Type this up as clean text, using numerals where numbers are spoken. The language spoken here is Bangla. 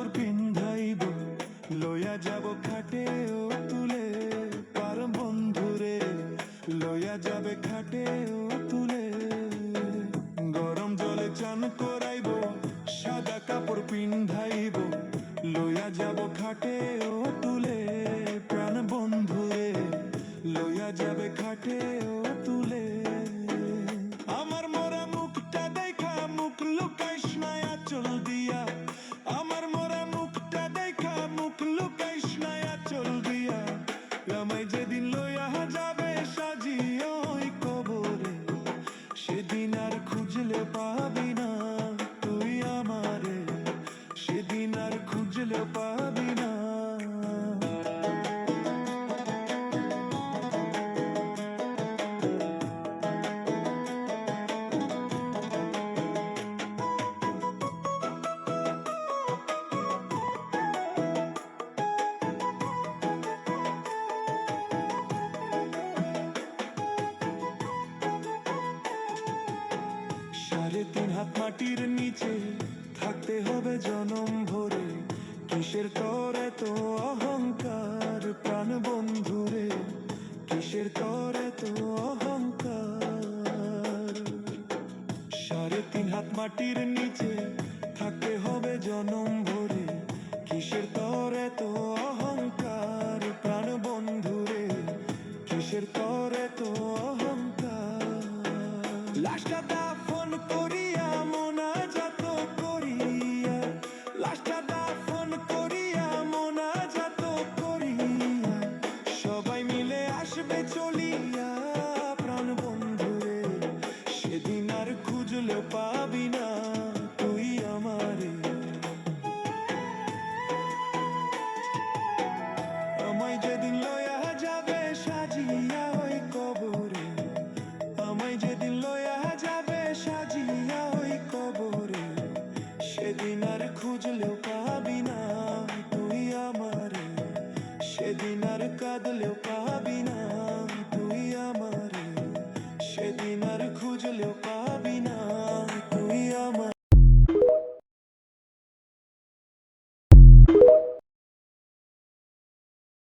কাপড় পিন্ধাইব, লইয়া যাব খাটে ও তুলে। পার বন্ধুরে লইয়া যাবে খাটে ও তুলে। গরম জলে চান করাইব, সাদা কাপড় পিন্ধাইব, লইয়া যাব খাটে ও তুলে। প্রাণ বন্ধুরে লইয়া যাবে খাটে ও তুলে। আমার মোরা মুখটা দেখা মুখ লুকাইস না আঁচল দিয়া। আমার মোরা মুখটা দেখা মুখ লুকাইস না আঁচল দিয়া। আমায় যেদিন লইয়া যাবে সাজিয়ে ওই কবরে, সেদিন আর খুঁজলে পাবি না তুই আমারে, সেদিন আর খুঁজলে পাবি না। সাড়ে তিন হাত মাটির নিচে থাকতে হবে জনম ভরে। কিসের তোর এত অহংকার প্রাণ বন্ধুরে, কিসের তোর এত অহংকার। সাড়ে তিন হাত মাটির নিচে থাকতে হবে জনম ভরে। কিসের তোর এত অহংকার প্রাণ বন্ধুরে, কিসের তোর এত অহংকার। লাশটা দাফন করিয়া মোনাজাত করিয়া, লাশটা দাফন করিয়া মোনাজাত করিয়া, সবাই মিলে আসবে চলিয়া প্রাণ বন্ধুরে, সেদিন আর খুঁজলেও পাবি না তুই আমারে। আমায় যেদিন লইয়া যাবে সাজিয়া ওই কবরে, আমায় যেদিন লইয়া যাবে সাজিয়া ওই কবরে, সেদিন আর খুঁজলেও পাবি না তুই আমারে, সেদিন আর কাঁদলেও পাবি না তুই আমারে, সেদিন আর খুঁজলেও পাবি না।